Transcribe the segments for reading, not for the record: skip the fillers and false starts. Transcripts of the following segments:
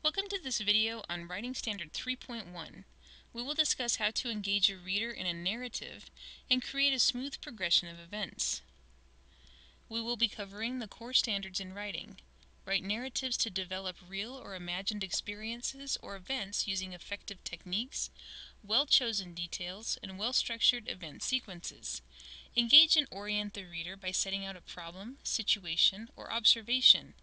Welcome to this video on Writing Standard 3.1. We will discuss how to engage a reader in a narrative and create a smooth progression of events. We will be covering the core standards in writing. Write narratives to develop real or imagined experiences or events using effective techniques, well-chosen details, and well-structured event sequences. Engage and orient the reader by setting out a problem, situation, or observation,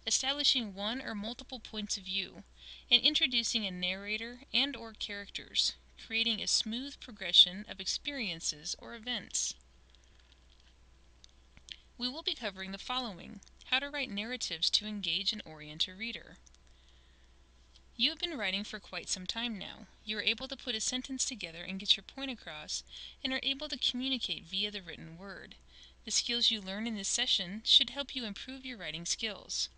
establishing one or multiple points of view, and introducing a narrator and/or characters, creating a smooth progression of experiences or events. We will be covering the following: how to write narratives to engage and orient a reader. You have been writing for quite some time now. You are able to put a sentence together and get your point across, and are able to communicate via the written word. The skills you learn in this session should help you improve your writing skills.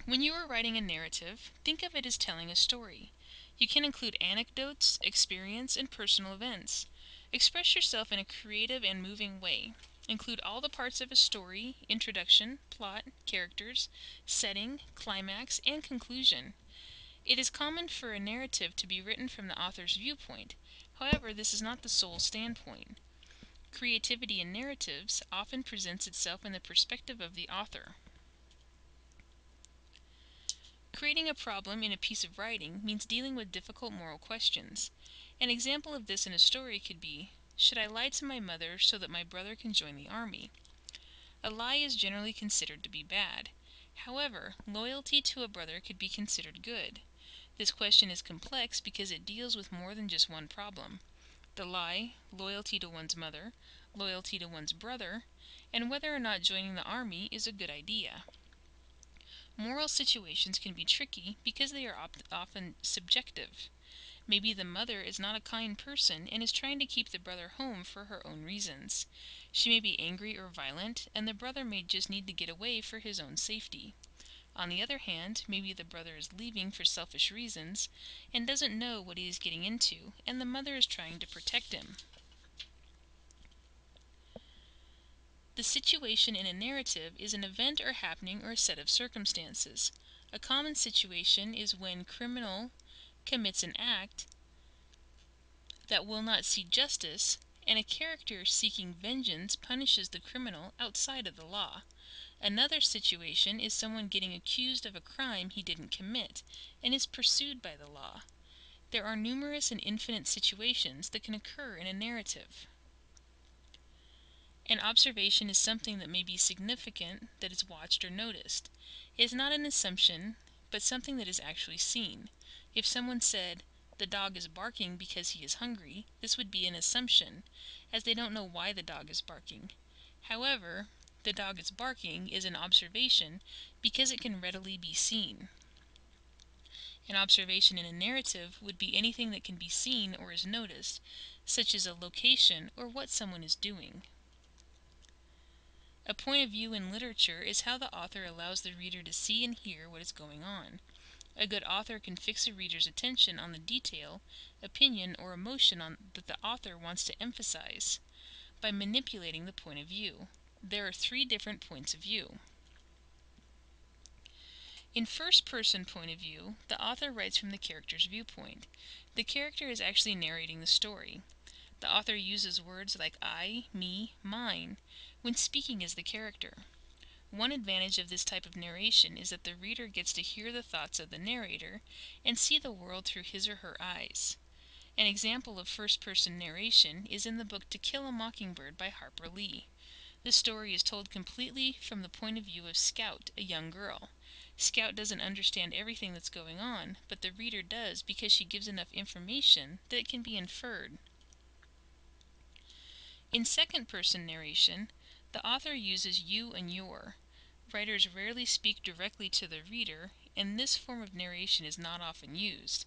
When you are writing a narrative, think of it as telling a story. You can include anecdotes, experience, and personal events. Express yourself in a creative and moving way. Include all the parts of a story: introduction, plot, characters, setting, climax, and conclusion. It is common for a narrative to be written from the author's viewpoint. However, this is not the sole standpoint. Creativity in narratives often presents itself in the perspective of the author. Creating a problem in a piece of writing means dealing with difficult moral questions. An example of this in a story could be, should I lie to my mother so that my brother can join the army? A lie is generally considered to be bad. However, loyalty to a brother could be considered good. This question is complex because it deals with more than just one problem: the lie, loyalty to one's mother, loyalty to one's brother, and whether or not joining the army is a good idea. Moral situations can be tricky because they are often subjective. Maybe the mother is not a kind person and is trying to keep the brother home for her own reasons. She may be angry or violent, and the brother may just need to get away for his own safety. On the other hand, maybe the brother is leaving for selfish reasons and doesn't know what he is getting into, and the mother is trying to protect him. The situation in a narrative is an event or happening or a set of circumstances. A common situation is when a criminal commits an act that will not see justice, and a character seeking vengeance punishes the criminal outside of the law. Another situation is someone getting accused of a crime he didn't commit and is pursued by the law. There are numerous and infinite situations that can occur in a narrative. An observation is something that may be significant that is watched or noticed. It is not an assumption, but something that is actually seen. If someone said, "The dog is barking because he is hungry," this would be an assumption, as they don't know why the dog is barking. However, "the dog is barking" is an observation because it can readily be seen. An observation in a narrative would be anything that can be seen or is noticed, such as a location or what someone is doing. A point of view in literature is how the author allows the reader to see and hear what is going on. A good author can fix a reader's attention on the detail, opinion, or emotion that the author wants to emphasize by manipulating the point of view. There are 3 different points of view. In first-person point of view, the author writes from the character's viewpoint. The character is actually narrating the story. The author uses words like I, me, mine when speaking as the character. One advantage of this type of narration is that the reader gets to hear the thoughts of the narrator and see the world through his or her eyes. An example of first-person narration is in the book To Kill a Mockingbird by Harper Lee. The story is told completely from the point of view of Scout, a young girl. Scout doesn't understand everything that's going on, but the reader does because she gives enough information that it can be inferred. In second-person narration, the author uses you and your. Writers rarely speak directly to the reader, and this form of narration is not often used.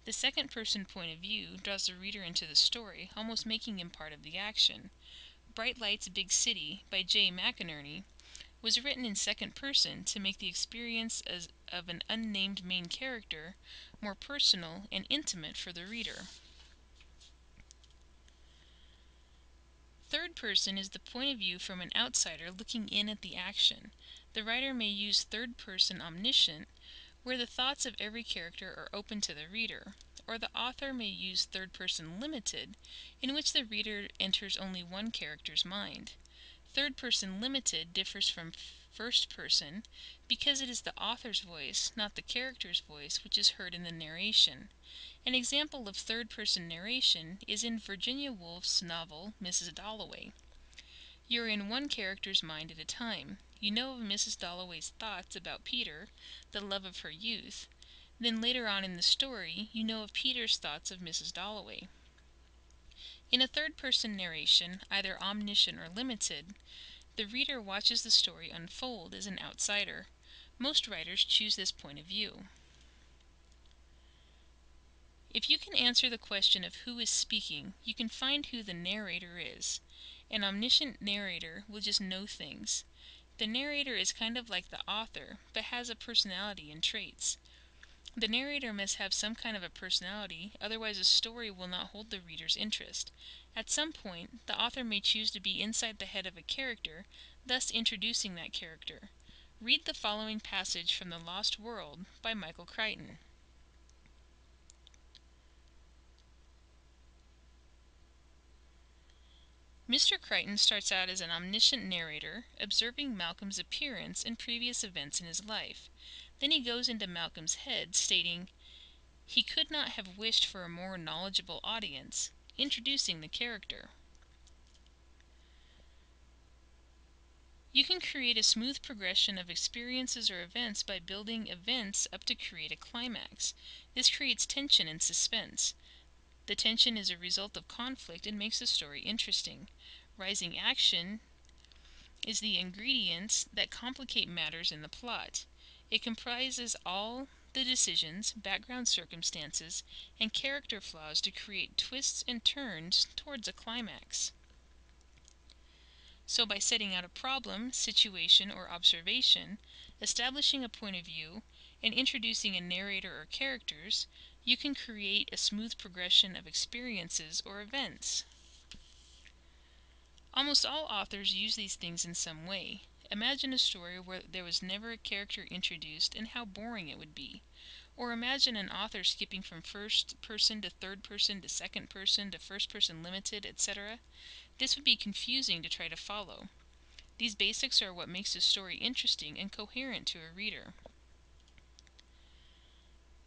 The second-person point of view draws the reader into the story, almost making him part of the action. Bright Lights, Big City by J. McInerney was written in second person to make the experience of an unnamed main character more personal and intimate for the reader. Third person is the point of view from an outsider looking in at the action. The writer may use third person omniscient, where the thoughts of every character are open to the reader, or the author may use third-person limited, in which the reader enters only one character's mind. Third-person limited differs from first-person because it is the author's voice, not the character's voice, which is heard in the narration. An example of third-person narration is in Virginia Woolf's novel Mrs. Dalloway. You're in one character's mind at a time. You know of Mrs. Dalloway's thoughts about Peter, the love of her youth. Then later on in the story, you know of Peter's thoughts of Mrs. Dalloway. In a third-person narration, either omniscient or limited, the reader watches the story unfold as an outsider. Most writers choose this point of view. If you can answer the question of who is speaking, you can find who the narrator is. An omniscient narrator will just know things. The narrator is kind of like the author, but has a personality and traits. The narrator must have some kind of a personality, otherwise a story will not hold the reader's interest. At some point, the author may choose to be inside the head of a character, thus introducing that character. Read the following passage from The Lost World by Michael Crichton. Mr. Crichton starts out as an omniscient narrator, observing Malcolm's appearance and previous events in his life. Then he goes into Malcolm's head, stating, "He could not have wished for a more knowledgeable audience," introducing the character. You can create a smooth progression of experiences or events by building events up to create a climax. This creates tension and suspense. The tension is a result of conflict and makes the story interesting. Rising action is the ingredients that complicate matters in the plot. It comprises all the decisions, background circumstances, and character flaws to create twists and turns towards a climax. So by setting out a problem, situation, or observation, establishing a point of view, and introducing a narrator or characters, you can create a smooth progression of experiences or events. Almost all authors use these things in some way. Imagine a story where there was never a character introduced and how boring it would be. Or imagine an author skipping from first person to third person to second person to first person limited, etc. This would be confusing to try to follow. These basics are what makes a story interesting and coherent to a reader.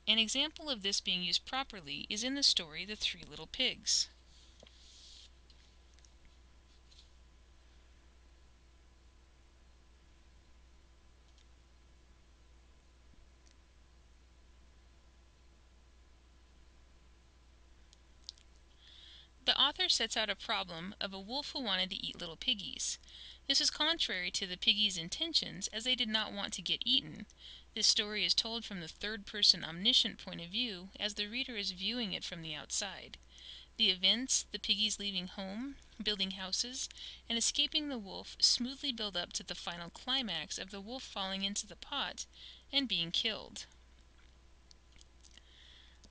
An example of this being used properly is in the story The Three Little Pigs. The author sets out a problem of a wolf who wanted to eat little piggies. This is contrary to the piggies' intentions, as they did not want to get eaten. This story is told from the third-person omniscient point of view, as the reader is viewing it from the outside. The events, the piggies leaving home, building houses, and escaping the wolf smoothly build up to the final climax of the wolf falling into the pot and being killed.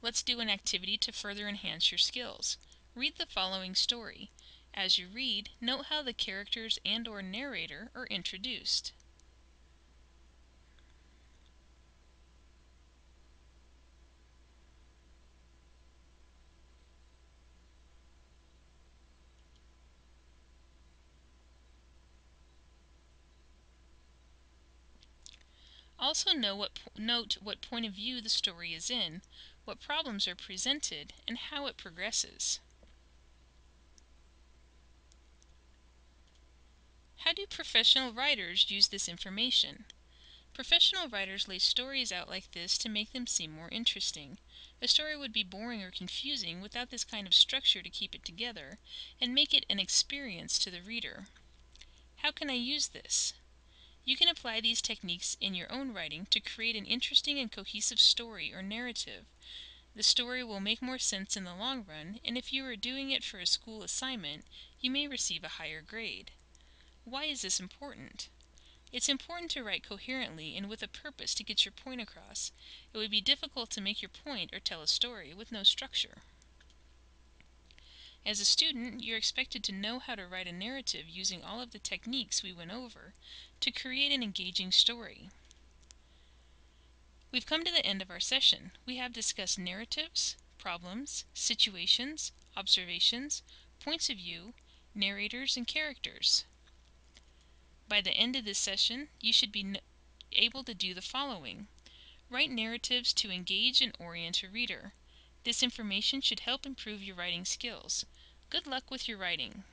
Let's do an activity to further enhance your skills. Read the following story. As you read, note how the characters and/or narrator are introduced. Also note what point of view the story is in, what problems are presented, and how it progresses. How do professional writers use this information? Professional writers lay stories out like this to make them seem more interesting. A story would be boring or confusing without this kind of structure to keep it together and make it an experience to the reader. How can I use this? You can apply these techniques in your own writing to create an interesting and cohesive story or narrative. The story will make more sense in the long run, and if you are doing it for a school assignment, you may receive a higher grade. Why is this important? It's important to write coherently and with a purpose to get your point across. It would be difficult to make your point or tell a story with no structure. As a student, you're expected to know how to write a narrative using all of the techniques we went over to create an engaging story. We've come to the end of our session. We have discussed narratives, problems, situations, observations, points of view, narrators, and characters. By the end of this session, you should be able to do the following. Write narratives to engage and orient a reader. This information should help improve your writing skills. Good luck with your writing.